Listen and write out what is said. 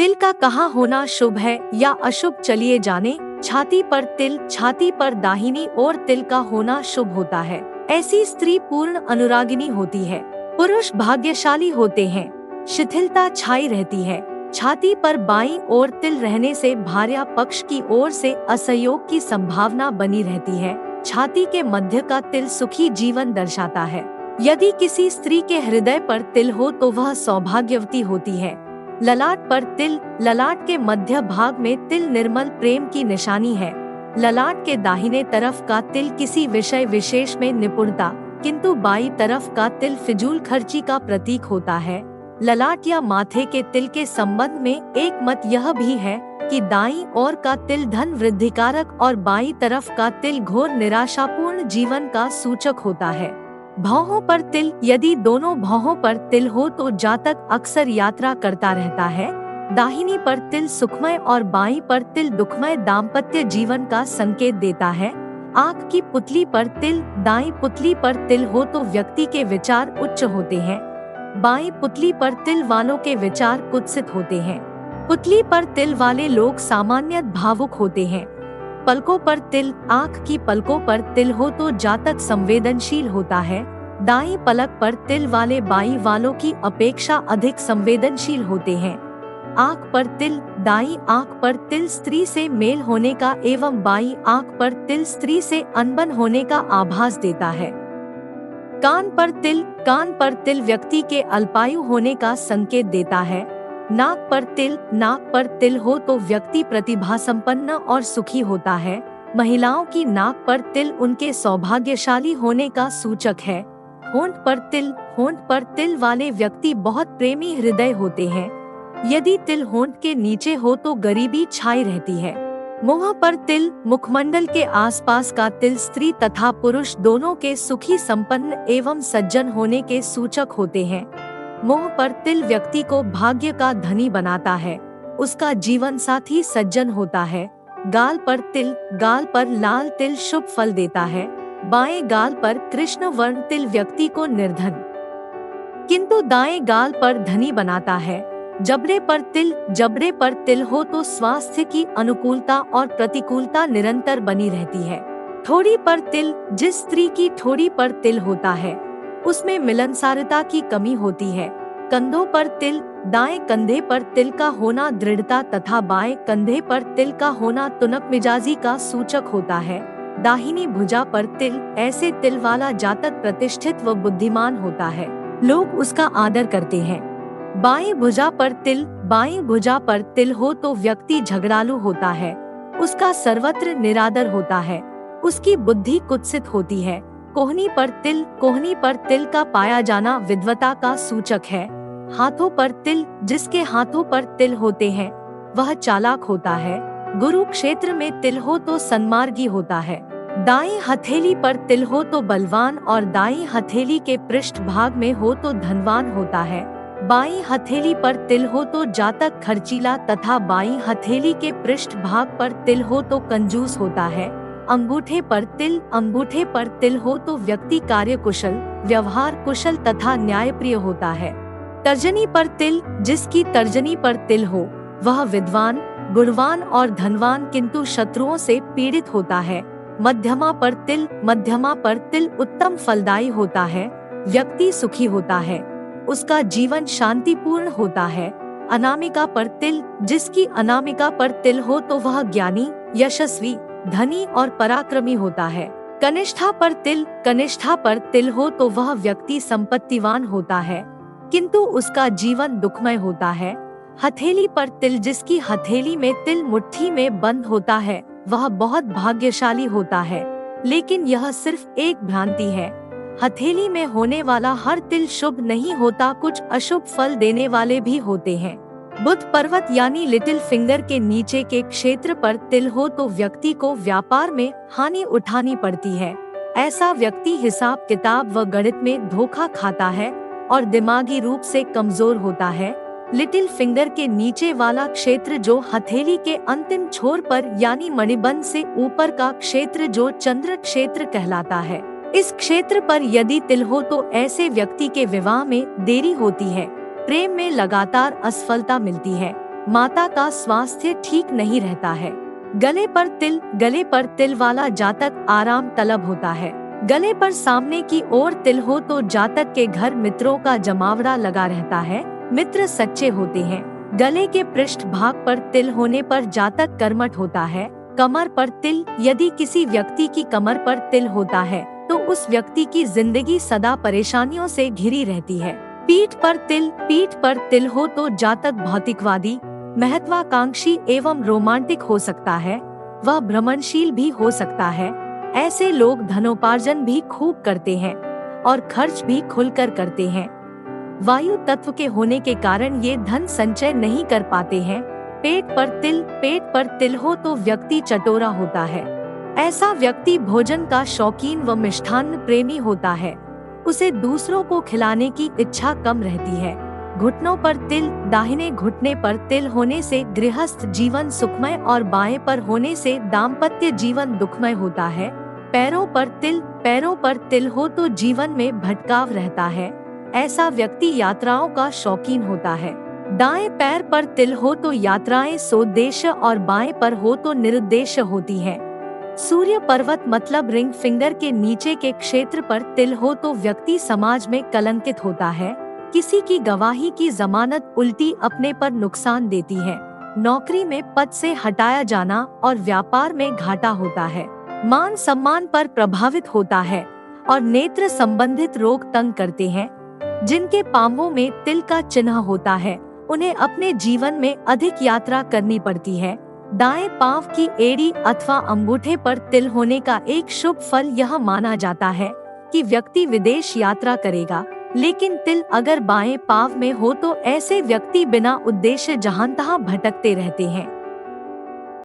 तिल का कहाँ होना शुभ है या अशुभ, चलिए जाने। छाती पर तिल, छाती पर दाहिनी ओर तिल का होना शुभ होता है। ऐसी स्त्री पूर्ण अनुरागिनी होती है। पुरुष भाग्यशाली होते हैं। शिथिलता छाई रहती है। छाती पर बाईं ओर तिल रहने से भार्या पक्ष की ओर से असहयोग की संभावना बनी रहती है। छाती के मध्य का तिल सुखी जीवन दर्शाता है। यदि किसी स्त्री के हृदय पर तिल हो तो वह सौभाग्यवती होती है। ललाट पर तिल, ललाट के मध्य भाग में तिल निर्मल प्रेम की निशानी है। ललाट के दाहिने तरफ का तिल किसी विषय विशेष में निपुणता, किंतु बाईं तरफ का तिल फिजूल खर्ची का प्रतीक होता है। ललाट या माथे के तिल के संबंध में एक मत यह भी है कि दाईं ओर का तिल धन वृद्धिकारक और बाईं तरफ का तिल घोर निराशापूर्ण जीवन का सूचक होता है। भौहों पर तिल, यदि दोनों भौहों पर तिल हो तो जातक अक्सर यात्रा करता रहता है। दाहिनी पर तिल सुखमय और बाईं पर तिल दुखमय दाम्पत्य जीवन का संकेत देता है। आँख की पुतली पर तिल, दाईं पुतली पर तिल हो तो व्यक्ति के विचार उच्च होते हैं। बाईं पुतली पर तिल वालों के विचार कुत्सित होते हैं। पुतली पर तिल वाले लोग सामान्य भावुक होते हैं। पलकों पर तिल, आँख की पलकों पर तिल हो तो जातक संवेदनशील होता है। दाईं पलक पर तिल वाले बाईं वालों की अपेक्षा अधिक संवेदनशील होते हैं। आँख पर तिल, दाईं आँख पर तिल स्त्री से मेल होने का एवं बाईं आँख पर तिल स्त्री से अनबन होने का आभास देता है। कान पर तिल, कान पर तिल व्यक्ति के अल्पायु होने का संकेत देता है। नाक पर तिल, नाक पर तिल हो तो व्यक्ति प्रतिभा संपन्न और सुखी होता है। महिलाओं की नाक पर तिल उनके सौभाग्यशाली होने का सूचक है। होंठ पर तिल, होंठ पर तिल वाले व्यक्ति बहुत प्रेमी हृदय होते हैं। यदि तिल होंठ के नीचे हो तो गरीबी छाई रहती है। मुंह पर तिल, मुखमंडल के आसपास का तिल स्त्री तथा पुरुष दोनों के सुखी संपन्न एवं सज्जन होने के सूचक होते हैं। मुंह पर तिल व्यक्ति को भाग्य का धनी बनाता है। उसका जीवन साथी सज्जन होता है। गाल पर तिल, गाल पर लाल तिल शुभ फल देता है। बाएं गाल पर कृष्ण वर्ण तिल व्यक्ति को निर्धन किंतु दाएं गाल पर धनी बनाता है। जबड़े पर तिल, जबड़े पर तिल हो तो स्वास्थ्य की अनुकूलता और प्रतिकूलता निरंतर बनी रहती है। ठोड़ी पर तिल, जिस स्त्री की ठोड़ी पर तिल होता है उसमें मिलनसारता की कमी होती है। कंधों पर तिल, दाएं कंधे पर तिल का होना दृढ़ता तथा बाएं कंधे पर तिल का होना तुनक मिजाजी का सूचक होता है। दाहिनी भुजा पर तिल, ऐसे तिल वाला जातक प्रतिष्ठित व बुद्धिमान होता है। लोग उसका आदर करते हैं। बाएं भुजा पर तिल, बाएं भुजा पर तिल हो तो व्यक्ति झगड़ालू होता है। उसका सर्वत्र निरादर होता है। उसकी बुद्धि कुत्सित होती है। कोहनी पर तिल, कोहनी पर तिल का पाया जाना विद्वता का सूचक है। हाथों पर तिल, जिसके हाथों पर तिल होते हैं वह चालाक होता है। गुरु क्षेत्र में तिल हो तो सन्मार्गी होता है। दाएं हथेली पर तिल हो तो बलवान और दाएं हथेली के पृष्ठ भाग में हो तो धनवान होता है। बाईं हथेली पर तिल हो तो जातक खर्चीला तथा बाईं हथेली के पृष्ठ भाग पर तिल हो तो कंजूस होता है। अंगूठे पर तिल, अंगूठे पर तिल हो तो व्यक्ति कार्य कुशल, व्यवहार कुशल तथा न्यायप्रिय होता है। तर्जनी पर तिल, जिसकी तर्जनी पर तिल हो वह विद्वान, गुणवान और धनवान किंतु शत्रुओं से पीड़ित होता है। मध्यमा पर तिल, मध्यमा पर तिल उत्तम फलदायी होता है। व्यक्ति सुखी होता है। उसका जीवन शांतिपूर्ण होता है। अनामिका पर तिल, जिसकी अनामिका पर तिल हो तो वह ज्ञानी, यशस्वी, धनी और पराक्रमी होता है। कनिष्ठा पर तिल, कनिष्ठा पर तिल हो तो वह व्यक्ति संपत्तिवान होता है किंतु उसका जीवन दुखमय होता है। हथेली पर तिल, जिसकी हथेली में तिल मुट्ठी में बंद होता है वह बहुत भाग्यशाली होता है, लेकिन यह सिर्फ एक भ्रांति है। हथेली में होने वाला हर तिल शुभ नहीं होता, कुछ अशुभ फल देने वाले भी होते हैं। बुध पर्वत यानी लिटिल फिंगर के नीचे के क्षेत्र पर तिल हो तो व्यक्ति को व्यापार में हानि उठानी पड़ती है। ऐसा व्यक्ति हिसाब किताब व गणित में धोखा खाता है और दिमागी रूप से कमजोर होता है। लिटिल फिंगर के नीचे वाला क्षेत्र जो हथेली के अंतिम छोर पर यानी मणिबंध से ऊपर का क्षेत्र जो चंद्र क्षेत्र कहलाता है, इस क्षेत्र पर यदि तिल हो तो ऐसे व्यक्ति के विवाह में देरी होती है। प्रेम में लगातार असफलता मिलती है। माता का स्वास्थ्य ठीक नहीं रहता है। गले पर तिल वाला जातक आराम तलब होता है। गले पर सामने की ओर तिल हो तो जातक के घर मित्रों का जमावड़ा लगा रहता है। मित्र सच्चे होते हैं। गले के पृष्ठ भाग पर तिल होने पर जातक कर्मठ होता है। कमर पर तिल, यदि किसी व्यक्ति की कमर पर तिल होता है तो उस व्यक्ति की जिंदगी सदा परेशानियों से घिरी रहती है। पीठ पर तिल हो तो जातक भौतिकवादी, महत्वाकांक्षी एवं रोमांटिक हो सकता है। वह भ्रमणशील भी हो सकता है। ऐसे लोग धनोपार्जन भी खूब करते हैं और खर्च भी खुलकर करते हैं। वायु तत्व के होने के कारण ये धन संचय नहीं कर पाते हैं। पेट पर तिल हो तो व्यक्ति चटोरा होता है। ऐसा व्यक्ति भोजन का शौकीन व मिष्ठान्न प्रेमी होता है। उसे दूसरों को खिलाने की इच्छा कम रहती है। घुटनों पर तिल, दाहिने घुटने पर तिल होने से गृहस्थ जीवन सुखमय और बाएं पर होने से दाम्पत्य जीवन दुखमय होता है। पैरों पर तिल हो तो जीवन में भटकाव रहता है। ऐसा व्यक्ति यात्राओं का शौकीन होता है। दाएं पैर पर तिल हो तो यात्राएं सोद्देश्य और बाएं पर हो तो निरुद्देश्य होती हैं। सूर्य पर्वत मतलब रिंग फिंगर के नीचे के क्षेत्र पर तिल हो तो व्यक्ति समाज में कलंकित होता है। किसी की गवाही की जमानत उल्टी अपने पर नुकसान देती है। नौकरी में पद से हटाया जाना और व्यापार में घाटा होता है। मान सम्मान पर प्रभावित होता है और नेत्र संबंधित रोग तंग करते हैं। जिनके पांवों में तिल का चिन्ह होता है उन्हें अपने जीवन में अधिक यात्रा करनी पड़ती है। दाएं पांव की एड़ी अथवा अंगूठे पर तिल होने का एक शुभ फल यह माना जाता है कि व्यक्ति विदेश यात्रा करेगा। लेकिन तिल अगर बाएं पांव में हो तो ऐसे व्यक्ति बिना उद्देश्य जहां तहां भटकते रहते हैं।